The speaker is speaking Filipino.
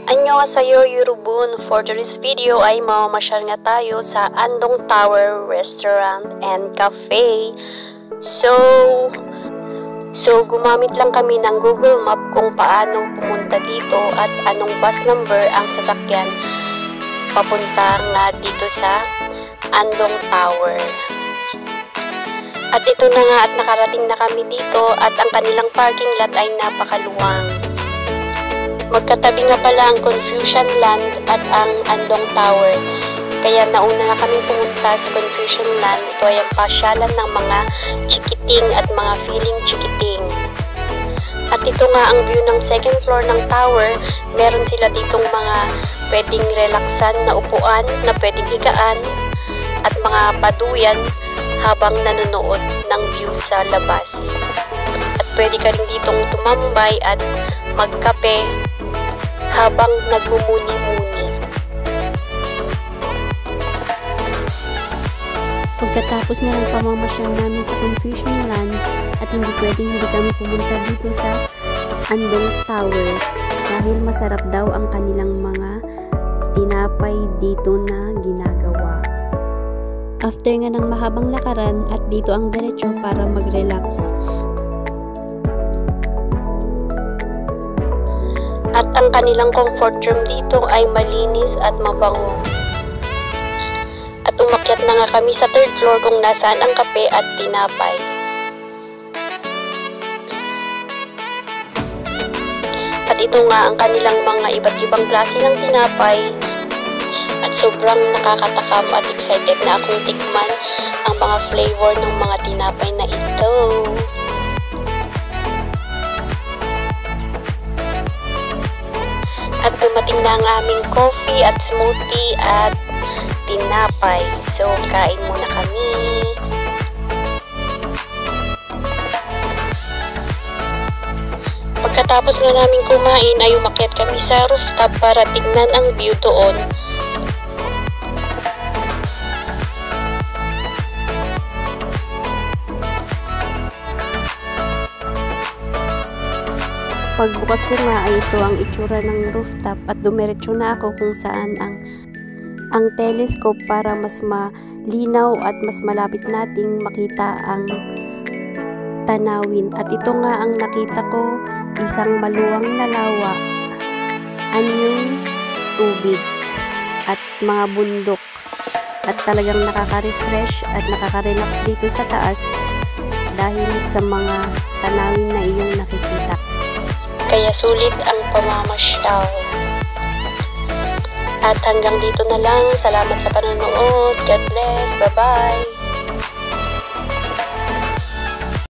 Annyeonghaseyo Yorobun. For today's video ay mamamasyal nga tayo sa Andong Tower Restaurant and Cafe. So gumamit lang kami ng Google Map kung paano pumunta dito at anong bus number ang sasakyan papunta nga dito sa Andong Tower. At ito na nga at nakarating na kami dito at ang kanilang parking lot ay napakaluwang. Magkatabi nga pala ang Confucian Land at ang Andong Tower. Kaya nauna na kami pumunta sa Confucian Land. Ito ay ang pasyalan ng mga chikiting at mga feeling chikiting. At ito nga ang view ng second floor ng tower. Meron sila ditong mga pwedeng relaxan na upuan na pwedeng higaan at mga paduyan habang nanonood ng view sa labas. At pwede ka rin ditong tumambay at magkape habang nagmumuni-muni. Pagkatapos nga ng pamamasyal namin sa Confucian Land at hindi kami pumunta dito sa Andong Tower dahil masarap daw ang kanilang mga tinapay dito na ginagawa. After nga ng mahabang lakaran at dito ang diretso para mag-relax. At ang kanilang comfort room dito ay malinis at mabango. At umakyat na nga kami sa third floor kung nasaan ang kape at tinapay. At ito nga ang kanilang mga iba't ibang klase ng tinapay. At sobrang nakakatakam at excited na akong tikman ang mga flavor ng mga tinapay na ito. At dumating na ang aming coffee at smoothie at tinapay. So, kain muna kami. Pagkatapos nga namin kumain ay umakyat kami sa rooftop para tignan ang view doon. Pagbukas ko nga ay ito ang itsura ng rooftop at dumiretso na ako kung saan ang telescope para mas malinaw at mas malapit nating makita ang tanawin. At ito nga ang nakita ko, isang maluwang na lawa, anyong tubig at mga bundok. At talagang nakaka-refresh at nakaka-relax dito sa taas dahil sa mga tanawin na iyong nakikita. Kaya sulit ang pamamasyal. At hanggang dito na lang. Salamat sa panonood. God bless. Bye-bye.